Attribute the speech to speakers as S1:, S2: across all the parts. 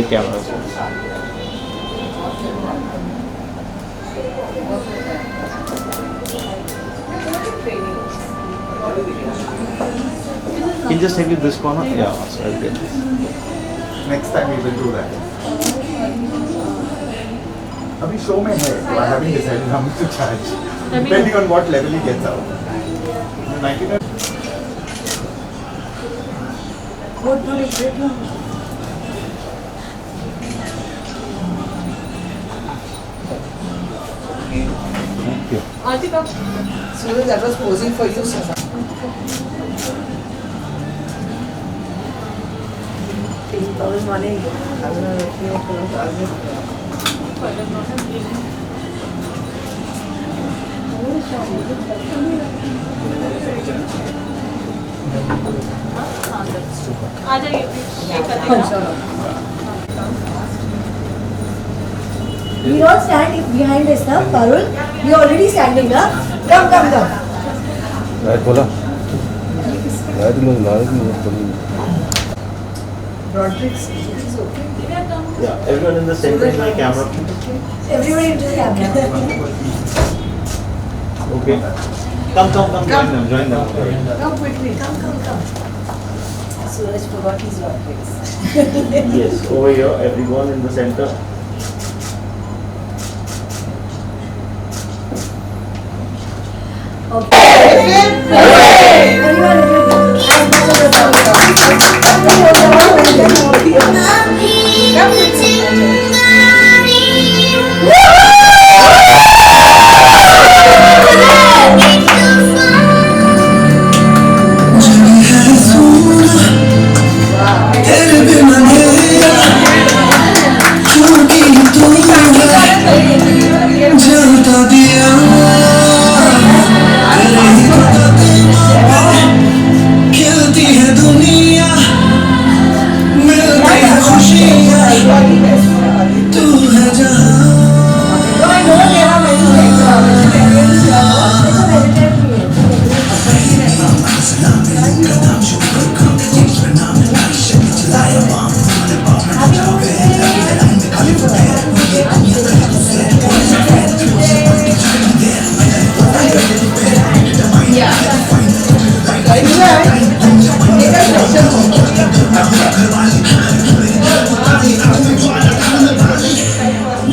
S1: the camera. Can you just take it this corner? Yeah, so I'll get this.
S2: Next time we will do that. अभी show में है, so I haven't decided how much to charge. Depending on what level he gets out. 99.
S1: Thank you.
S3: Suraj, that was posing for you, Sasa. Good morning.
S4: आ जाइए
S5: We don't stand behind this now, Parul. We already standing now. Come.
S1: Right, बोला. Right, लोग
S3: Rodriguez, is okay.
S1: Yeah, everyone in the center in the camera.
S5: Everybody into the camera.
S1: Okay. Come, join them.
S3: Come quickly.
S5: Come. Suraj forgot his Rodriguez.
S1: Yes, over here, everyone in the center.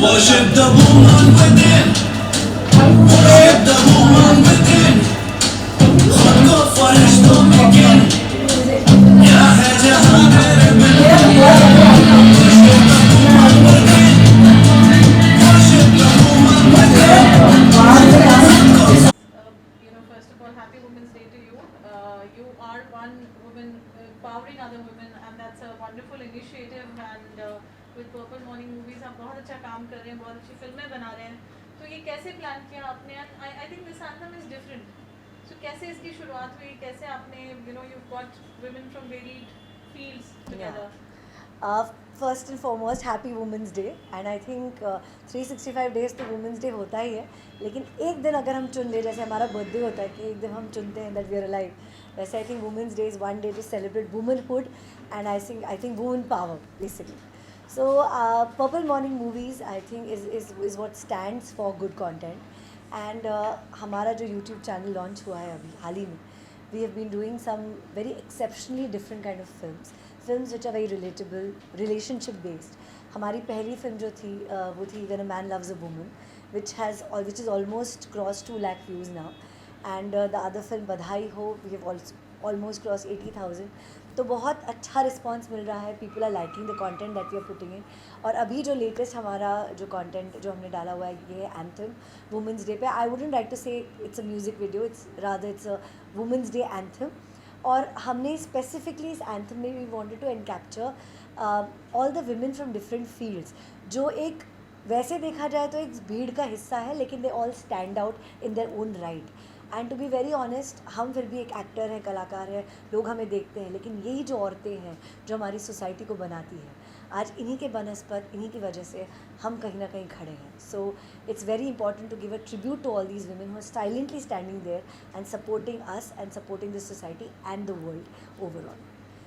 S6: Worship the woman within. Worship the woman within. खुद को फरिश्तों में गिन. क्या है जहाँ तेरे बिन. Worship the woman within. Worship the woman within.
S4: First of all, happy Women's Day to you. You are one woman powering other women, and that's a wonderful initiative. And with Purple Morning Movies आप बहुत अच्छा काम कर रहे हैं, बहुत अच्छी फिल्में बना रहे हैं. तो ये कैसे प्लान किया आपने? I think this anthem is different. So कैसे इसकी शुरुआत हुई? कैसे आपने you've got women from varied fields together.
S5: First and foremost, happy Women's Day. And I think 365 days तो Women's Day होता ही है, लेकिन एक दिन अगर हम चुन ले, जैसे हमारा बर्थडे होता है कि एक दिन हम चुनते हैं that we are alive, वैसे I think Women's Day is one day to celebrate womanhood and I think woman power basically. So Purple Morning Movies I think is what stands for good content. And हमारा जो YouTube channel launch हुआ है अभी हाल ही में, we have been doing some very exceptionally different kind of films which are very relatable, relationship based. हमारी पहली film जो थी वो थी When a Man Loves a Woman, which is almost crossed 2 lakh views now. And the other film बधाई हो, we have also almost crossed 80,000. तो बहुत अच्छा रिस्पॉन्स मिल रहा है. People are liking the content that we are putting in. और अभी जो लेटेस्ट हमारा जो कंटेंट जो हमने डाला हुआ है ये है एंथम वुमेंस डे पे. I wouldn't like to say it's a music video, it's a women's day anthem. और हमने स्पेसिफिकली इस एंथम में we wanted to encapture all the women from different fields, जो एक वैसे देखा जाए तो एक भीड़ का हिस्सा है, लेकिन they all stand out in their own right. And to be very honest, हम फिर भी एक एक्टर हैं, कलाकार हैं, लोग हमें देखते हैं, लेकिन यही जो औरतें हैं जो हमारी सोसाइटी को बनाती हैं, आज इन्हीं के बनस्पत, इन्हीं की वजह से हम कहीं ना कहीं खड़े हैं. So it's very important to give a tribute to all these women who are silently standing there and supporting us and supporting this society and the world overall.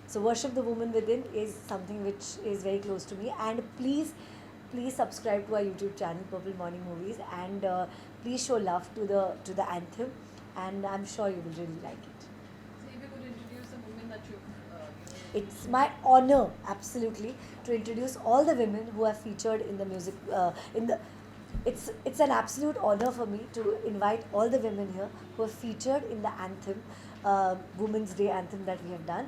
S5: So worship the woman within is something which is very close to me. And please subscribe to our YouTube channel, Purple Morning Movies, and please show love to the anthem. And I'm sure you will really like it.
S4: So if you could introduce a woman that
S5: It's my honor, absolutely, to introduce all the women who are featured in the music. It's an absolute honor for me to invite all the women here who are featured in the anthem, Women's Day anthem that we have done.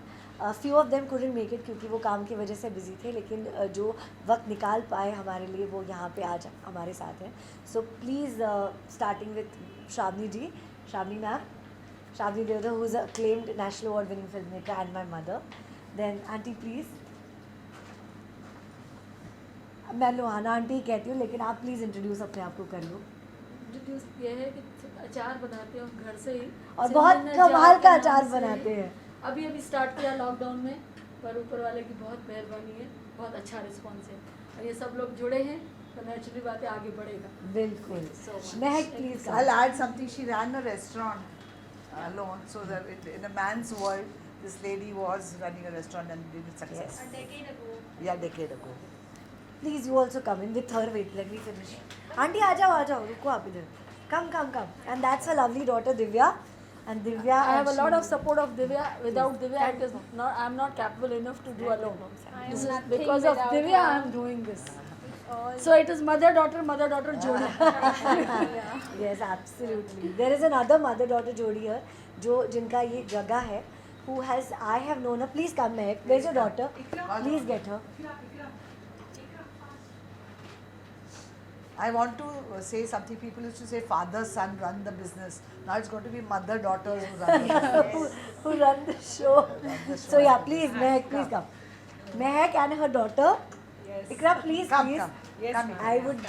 S5: Few of them couldn't make it क्योंकि वो काम की वजह से busy थे, लेकिन जो वक्त निकाल पाए हमारे लिए वो यहाँ पे आज हमारे साथ हैं. So please, starting with Shravani ji, Shravani ma'am, Shravani Devda, who is a acclaimed national award winning filmmaker and my mother. Then auntie please. मैं लोहाना आंटी कहती हूँ, लेकिन आप प्लीज़ इंट्रोड्यूस अपने आप को कर लो.
S7: इंट्रोड्यूस ये है कि अचार बनाते हैं घर से ही,
S5: और बहुत कमाल का अचार बनाते हैं.
S7: अभी स्टार्ट किया लॉकडाउन में, पर ऊपर वाले की बहुत मेहरबानी है, बहुत अच्छा रिस्पॉन्स है और ये सब लोग जुड़े हैं तो नेचुरली बात है आगे बढ़ेगा.
S5: बिल्कुल.
S7: So
S5: Mahak please.
S3: I'll add something. She ran a restaurant alone, so that in a man's world, this lady was running a restaurant and did it success.
S5: Yes.
S7: A decade ago.
S3: Yeah, decade ago.
S5: Please, you also come in with her. Wait, let me finish. Auntie, आ जाओ, रुको आप इधर. Come. And that's her lovely daughter Divya. And Divya,
S7: I have a
S5: and
S7: lot
S5: she-
S7: of support of Divya. Without Divya, it is not. I'm not capable enough to do alone. This is because of Divya I'm doing this. So it is mother-daughter jodi.
S5: Yes, absolutely. There is another mother-daughter jodi here, जिनका ये जगह है, who has I have known her. Please come, Mehak. Where's your daughter? Please get her.
S3: I want to say something. People used to say father, son run the business. Now it's going to be mother, daughters who run the business.
S5: who run the show. So yeah, please, Mehak, please come. Mehak and her daughter. Yes. Ikra, please.
S3: Come.
S5: Yes,
S3: come.
S5: I would.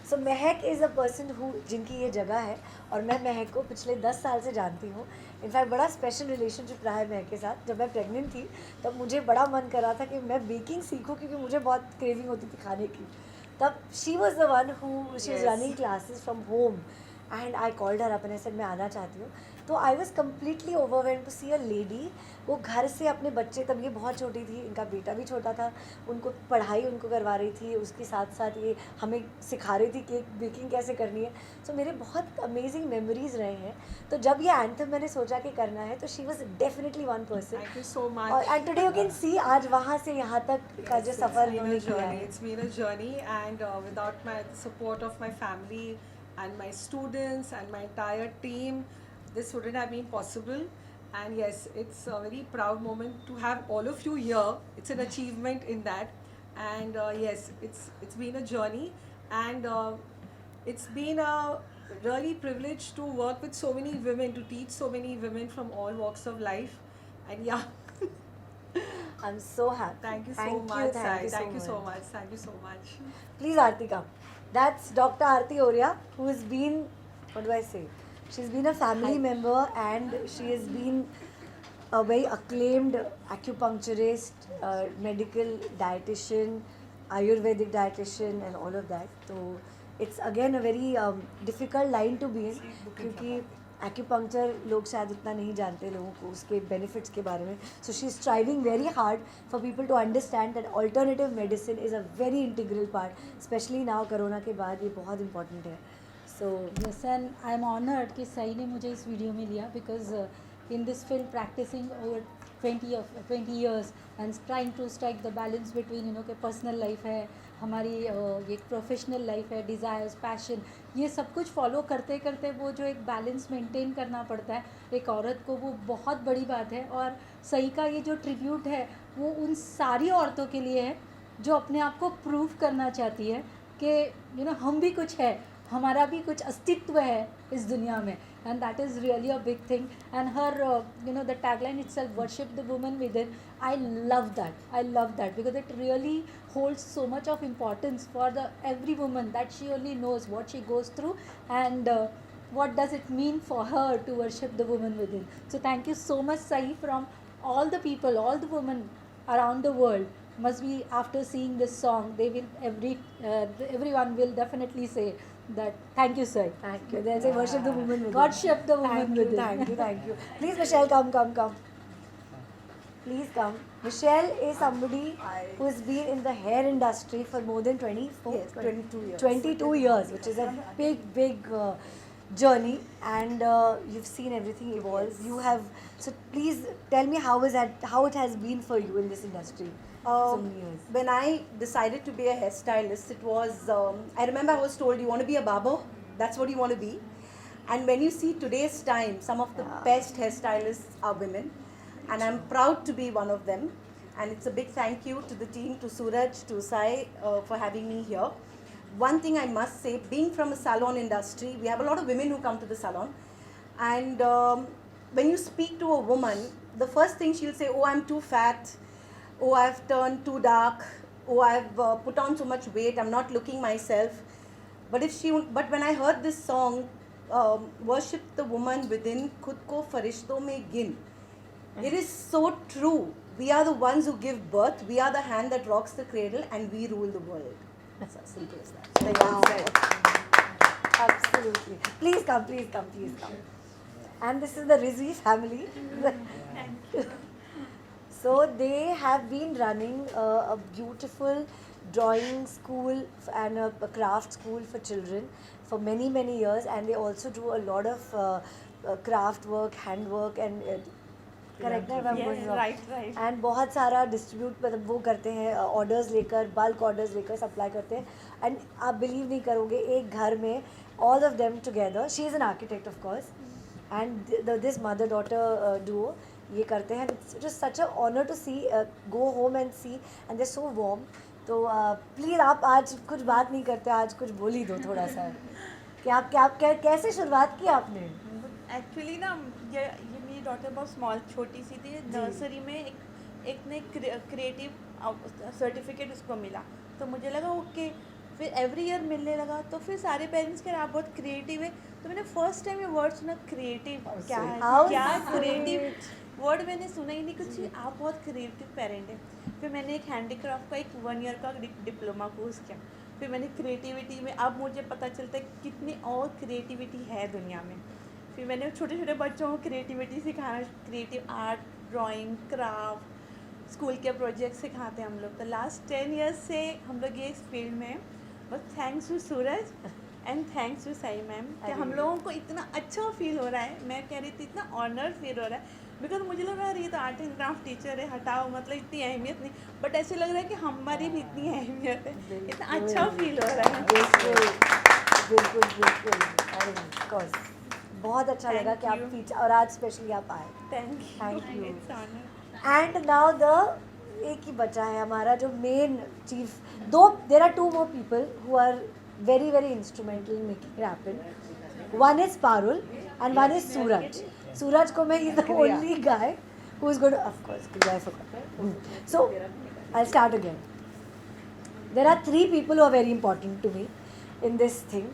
S5: So Mehak is a person who जिनकी ये जगह है, और मैं महक को पिछले 10 साल से जानती हूँ. इनफैक्ट बड़ा स्पेशल रिलेशनशिप रहा है महक के साथ. जब मैं प्रेग्नेंट थी तब मुझे बड़ा मन कर रहा था कि मैं बेकिंग सीखूँ, क्योंकि मुझे बहुत क्रेविंग होती थी खाने की. तब she was the one who she was running classes from home, and I called her up and I said मैं आना चाहती हूँ. तो I was completely overwhelmed to see a lady. वो घर से अपने बच्चे, तब ये बहुत छोटी थी, इनका बेटा भी छोटा था, उनको पढ़ाई उनको करवा रही थी, उसके साथ साथ ये हमें सिखा रही थी केक बेकिंग कैसे करनी है. सो मेरे बहुत अमेजिंग मेमोरीज रहे हैं. तो जब ये एंथम मैंने सोचा कि करना है, तो she was definitely one person.
S8: Thank you so much.
S5: और and today you can see आज वहाँ से यहाँ तक का जो सफ़र इन्होंने किया है.
S8: It's been a journey, and without my support of my family and my students and my entire team, this wouldn't have been possible. And yes, it's a very proud moment to have all of you here. It's an achievement in that. And yes, it's been a journey, and it's been a really privilege to work with so many women, to teach so many women from all walks of life. And yeah,
S5: I'm so happy.
S8: thank you so much. Thank you so much. Thank you so much.
S5: Please, Aarti, come. That's Dr. Aarti Oria, who has been, what do I say? She's been a family member, and she has been a very acclaimed acupuncturist, medical dietitian, Ayurvedic dietitian, and all of that. So it's again a very difficult line to be in, क्योंकि acupuncture लोग शायद उतना नहीं जानते लोगों को उसके benefits के बारे में. So she's striving very hard for people to understand that alternative medicine is a very integral part, especially now Corona के बाद ये बहुत important है. So
S7: Yes, and I'm honored कि सही ने मुझे इस वीडियो में लिया, because in this film practicing over 20 years and trying to strike the balance between कि personal life है, हमारी ये प्रोफेशनल लाइफ है, डिज़ायर्स, पैशन, ये सब कुछ फॉलो करते करते वो जो एक बैलेंस मेंटेन करना पड़ता है एक औरत को, वो बहुत बड़ी बात है. और सही का ये जो ट्रिब्यूट है वो उन सारी औरतों के लिए है जो अपने आप को प्रूव करना चाहती है कि हम भी कुछ है, हमारा भी कुछ अस्तित्व है इस दुनिया में. And that is really a big thing. And her the tagline itself, worship the woman with in, I love that because it really holds so much of importance for the every woman, that she only knows what she goes through and what does it mean for her to worship the woman within. So thank you so much, Sahi, from all the people, all the women around the world must be, after seeing this song, they will everyone will definitely say that thank you, Sahi.
S5: thank you. There's a worship the woman within.
S7: Worship the woman
S5: Thank you,
S7: within.
S5: thank you. Please, Michelle, come. Please come. Michelle is somebody who's been in the hair industry for more than 24,
S3: Yes, 22 years.
S5: 22 years, which is a big journey, and you've seen everything evolve. You have, so please tell me how it has been for you in this industry. So many years.
S9: When I decided to be a hairstylist, it was, I remember I was told, you want to be a barber? That's what you want to be. And when you see today's time, some of the best hairstylists are women. And I'm proud to be one of them. And it's a big thank you to the team, to Suraj, to Sai for having me here. One thing I must say, being from a salon industry, we have a lot of women who come to the salon. And when you speak to a woman, the first thing she'll say, oh, I'm too fat. Oh, I've turned too dark. Oh, I've put on so much weight. I'm not looking myself. But when I heard this song, worship the woman within, khud ko farishton mein gin. It is so true. We are the ones who give birth. We are the hand that rocks the cradle, and we rule the world. That's as simple as that.
S5: Wow. Absolutely. Please come, please come, please come. And this is the Rizvi family. So they have been running a beautiful drawing school and a craft school for children for many years, and they also do a lot of craft work, handwork, and correct है मैं बोल रहा हूँ, and बहुत सारा distribute मतलब वो करते हैं, orders लेकर, bulk orders लेकर supply करते हैं, and आप believe नहीं करोगे, एक घर में all of them together, she is an architect of course, and this mother-daughter duo ये करते हैं. It's just such an honor to see, go home and see, and they're so warm. तो प्लीज़ आप आज कुछ बात नहीं करते, आज कुछ बोल ही दो थोड़ा सा कि आप कैसे शुरुआत की आपने?
S10: एक्चुअली ना ये मेरी डॉटर बहुत स्मॉल छोटी सी थी, नर्सरी में एक ने क्रिएटिव सर्टिफिकेट उसको मिला, तो मुझे लगा ओके, फिर एवरी ईयर मिलने लगा, तो फिर सारे पेरेंट्स कह रहे आप बहुत क्रिएटिव है, तो मैंने फर्स्ट टाइम ये वर्ड सुना क्रिएटिव, क्या है क्या क्रिएटिव वर्ड मैंने सुना ही नहीं कुछ, आप बहुत क्रिएटिव पेरेंट है. फिर मैंने एक हैंडीक्राफ्ट का एक 1 ईयर का डिप्लोमा कोर्स किया, फिर मैंने क्रिएटिविटी में, अब मुझे पता चलता है कितनी और क्रिएटिविटी है दुनिया में. फिर मैंने छोटे छोटे बच्चों को क्रिएटिविटी सिखाना, creative art, drawing, craft, school के प्रोजेक्ट सिखाते हैं हम लोग. तो लास्ट 10 ईयर्स से हम लोग ये इस फील्ड में हैं. बस thanks to Suraj and thanks to Sai ma'am कि हम लोगों को इतना अच्छा फील हो रहा है. मैं कह रही थी इतना ऑनर फील हो रहा है, बिकॉज मुझे लग रहा है ये तो आर्ट एंड क्राफ्ट टीचर है, हटाओ मतलब इतनी अहमियत नहीं, बट ऐसे लग रहा है कि हमारी भी इतनी अहमियत है, इतना अच्छा फील हो रहा है.
S5: बिल्कुल बहुत अच्छा लगा कि आप फीचर और आज स्पेशली आप आए.
S10: Thank you.
S5: And now the एक ही बचा है हमारा जो main chief. There are 2 more people who are very instrumental in making it happen. One is Parul and one is Suraj. Suraj ko main is the only guy who is going to, of course, I forgot. So I'll start again. There are 3 people who are very important to me in this thing.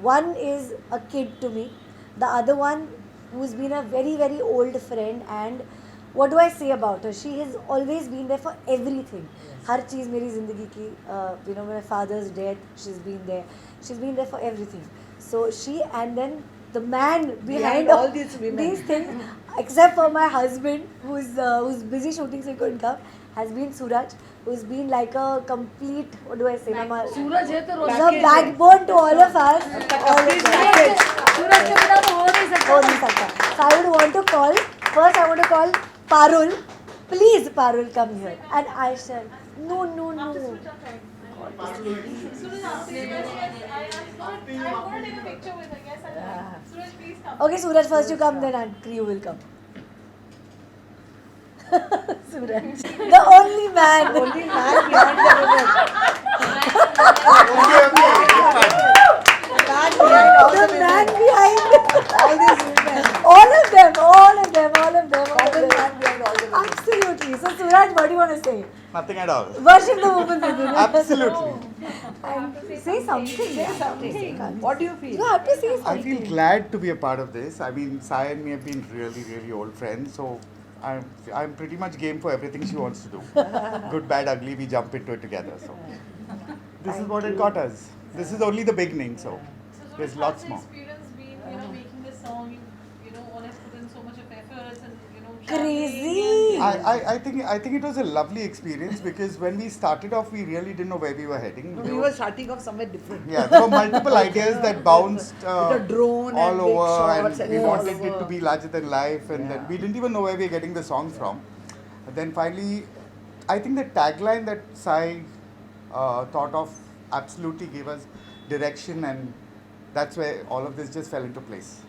S5: One is a kid to me. The other one who's been a very old friend, and what do I say about her? She has always been there for everything. हर चीज़ मेरी ज़िंदगी की, you know, my father's death, she's been there. She's been there for everything. So she, and then the man behind all these things, except for my husband who's busy shooting so he couldn't come, has been Suraj, who's been like a complete, what do I say,
S3: सूरज है तो
S5: the backbone to all of us.
S3: सूरज के बिना तो हो नहीं सकता.
S5: So I would want to call Parul. Please, Parul, come here. And I shall. No.
S4: Suraj, I want to take a picture with her. Yes, I will. Suraj, please come.
S5: Okay, Suraj, first you come, then you will come. Suraj, the only man behind the woman. The man behind all these women. All of them. Absolutely. So Suraj, what do you want to say?
S2: Nothing at all.
S5: Worship the woman within.
S2: Absolutely.
S5: And say something.
S3: What do you feel?
S5: You have to say something.
S2: I feel glad to be a part of this. I mean, Sai and me have been really old friends, so I'm pretty much game for everything she wants to do. Good, bad, ugly, we jump into it together. So this is what it got us. This is only the beginning, so there's lots more.
S4: Experience been, making this song, you know, all have put in so much of efforts and,
S5: crazy.
S2: I think it was a lovely experience because when we started off, we really didn't know where we were heading.
S3: We were starting off somewhere different.
S2: Yeah, there were multiple ideas that bounced
S3: With a drone
S2: all
S3: and big
S2: over,
S3: shots
S2: and
S3: and
S2: we
S3: all
S2: wanted it
S3: over.
S2: to be larger than life, and then
S3: Yeah.
S2: we didn't even know where we were getting the song from. But then finally, I think the tagline that Sai thought of absolutely gave us direction, and that's where all of this just fell into place.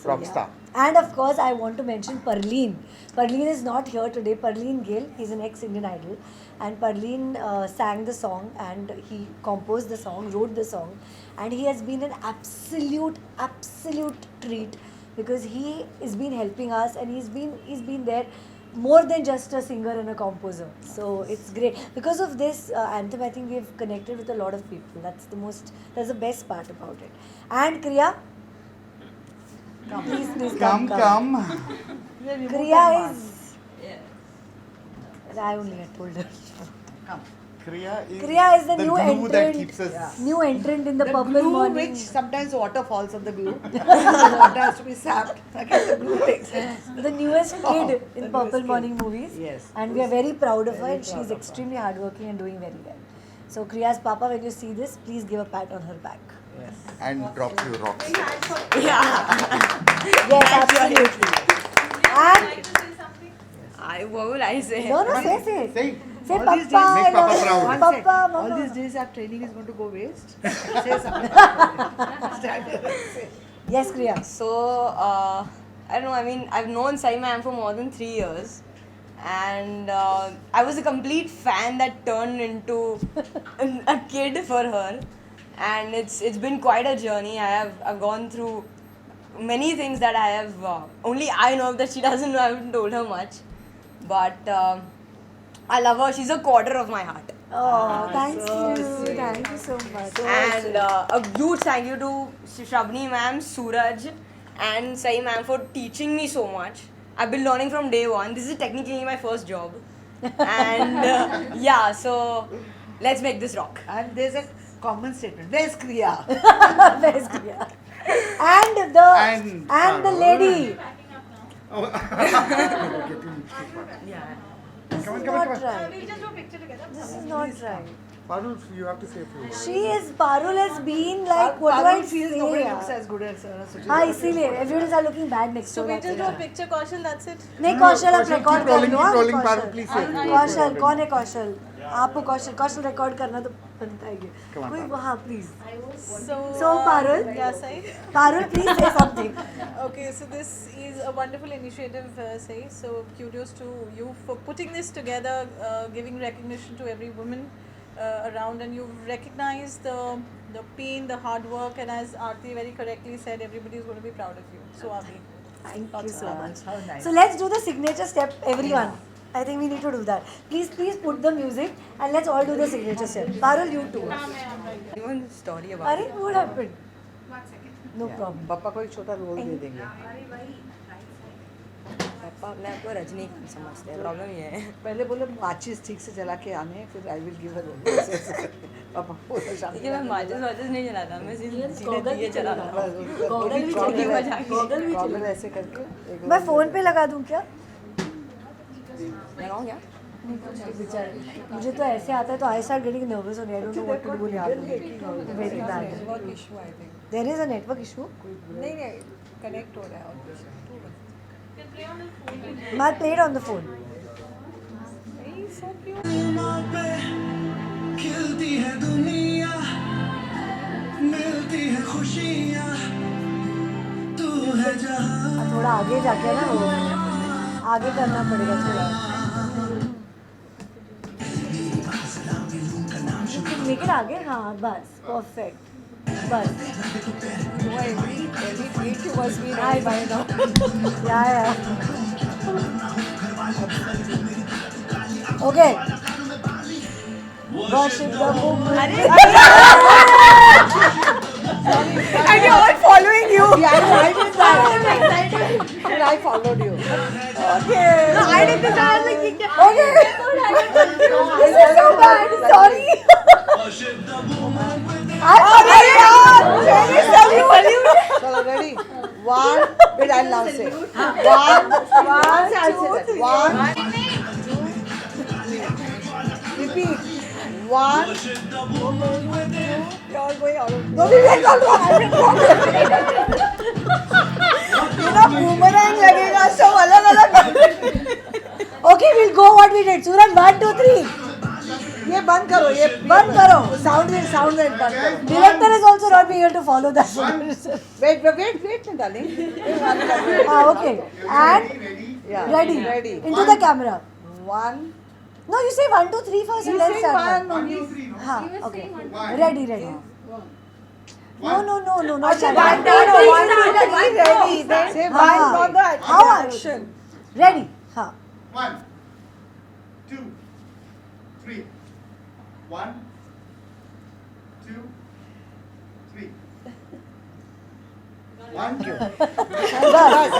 S2: Rockstar.
S5: And of course, I want to mention Parleen. Parleen is not here today. Parleen Gill, he's an ex-Indian Idol. And Parleen sang the song and he composed the song, wrote the song. And he has been an absolute treat because he has been helping us and he's been there more than just a singer and a composer. So it's great. Because of this anthem, I think we've connected with a lot of people. That's the best part about it. And Kriya, please come. Kriya is. I only had told her.
S3: Come.
S2: Kriya
S5: is the new
S2: glue
S5: entrant.
S2: that keeps us.
S5: New entrant in the
S3: The
S5: Purple
S3: glue,
S5: Morning.
S3: which sometimes water falls on the glue. Water has to be sapped. Okay, the glue takes it.
S5: The newest kid
S3: The
S5: in Purple
S3: newest
S5: Morning
S3: kid.
S5: movies.
S3: Yes.
S5: And we are very proud of her
S3: Very
S5: and
S3: proud
S5: she's
S3: of her.
S5: extremely hardworking and doing very well. So Kriya's papa, when you see this, please give a pat on her back.
S3: Yes.
S2: And drops you rocks.
S5: Yes, absolutely. And
S10: What will I say?
S5: no, say.
S2: Say.
S5: Say
S3: All these
S5: papa,
S3: days-
S5: I
S2: Make
S5: love
S2: Papa
S5: you.
S2: proud.
S3: One
S5: Papa,
S3: sec.
S5: mama.
S3: All these days our training is going to go waste. Say something. Say.
S5: Yes, Kriya.
S10: So, I don't know, I mean, I've known Sai ma'am for more than 3 years. And I was a complete fan that turned into a kid for her. And it's been quite a journey. I've gone through many things that I have, only I know that she doesn't know. I haven't told her much. But I love her. She's a quarter of my heart.
S5: Oh, thank
S3: so
S5: you.
S3: sweet.
S5: Thank you so much.
S10: And a huge thank you to Shabni ma'am, Suraj, and Sai ma'am for teaching me so much. I've been learning from day one. This is technically my first job. And yeah, so let's make this rock.
S3: And there's a common statement. Where's Kriya?
S5: Where's Kriya? And the lady. This is not right.
S4: We'll just do a picture together.
S5: This is not right.
S2: Parul, you have to say a few words.
S5: Parul has been like, what do I
S3: Parul feels
S5: say?
S3: nobody
S5: yaar?
S3: looks as good as Suchita.
S5: हाँ इसीलिए everyone is looking bad next to
S4: So we
S5: her.
S4: just do a picture, Kaushal, that's it.
S5: नहीं कौशल आप
S2: Kaushal,
S5: record
S2: keep
S5: कर
S2: rolling,
S5: लो
S2: keep
S5: हाँ,
S2: rolling,
S5: Kaushal.
S2: Parul, please say it.
S5: कौशल कौन है कौशल आपको कौशल record करना तो बनता ही है कोई वहाँ please So Parul,
S4: Yeah, Sai.
S5: Parul please say something.
S4: Okay, so this is a wonderful initiative, Sai. So kudos to you for putting this together, giving recognition to every woman around, and you've recognized the pain, the hard work, and as Aarti very correctly said, everybody is going to be proud of you. So are we.
S5: Thank you so much.
S3: How nice.
S5: So let's do the signature step, everyone. I think we need to do that. Please put the music and let's all do the signature step. Parul, you too.
S10: Even story about
S5: Arey, what happened? No problem.
S3: पापा को एक छोटा role दे देंगे.
S10: पापा अपने आप को रजनीकांत समझते हैं. प्रॉब्लम ये है.
S3: पहले बोले माचिस ठीक से जला के आने फिर I will give a role. पापा बोला शाम
S10: देखिए मैं माचिस नहीं जलाता. मैं सीधे दिए जलाता हूँ.
S3: गॉगल ऐसे करके एक
S5: मैं फोन पे लगा दूं क्या?
S10: लगाऊँ क्या?
S5: मुझे तो ऐसे आता है तो I start getting nervous on I don't know what to do यार. Very bad.
S8: Issue I think.
S5: There is a network issue.
S8: नहीं कनेक्ट हो रहा है और
S5: मैं प्लेड ऑन द फोन.
S6: खिलती है दुनिया मिलती है खुशियाँ तू है जहाँ
S5: थोड़ा आगे जाके ना वो आगे करना पड़ेगा थोड़ा. लेकिन आगे हाँ बस परफेक्ट बस.
S8: every tweet you must be
S5: I
S8: right by now.
S5: Yeah. Okay. Worship the movement.
S3: And you're all following you. Yeah, I did that. I'm excited. And I followed you. Okay. No, I did this. I was like,
S5: Okay. This is so bad. Sorry.
S6: worship the woman within.
S5: I'm sorry.
S3: chalo, ready? One. Wait, I'll now say. One. One. Repeat. One. You're going out of. No, we went all wrong. You know, boomerang लगेगा सब अलग-अलग.
S5: Okay, we'll go what we did. Suraj, 1, 2, 3.
S3: ये बंद करो. ये
S5: बंद करो.
S3: Sound wave बंद करो.
S5: Director is also not being able to follow that.
S3: Wait, darling.
S5: Okay. And
S3: Yeah.
S5: ready.
S3: Ready.
S5: Into the camera.
S3: One.
S5: No, you say 1, 2, 3 first and
S3: You
S5: then
S3: say
S5: start.
S3: one only.
S5: हाँ, okay. Ready. No, not
S3: अच्छा,
S5: that.
S3: one, two, three, ready. Then say
S5: हाँ,
S3: one for the
S5: how
S3: action.
S5: Ready. हाँ.
S2: 1, 2, 3. 1, 2, 3. 1, 2.
S3: बस.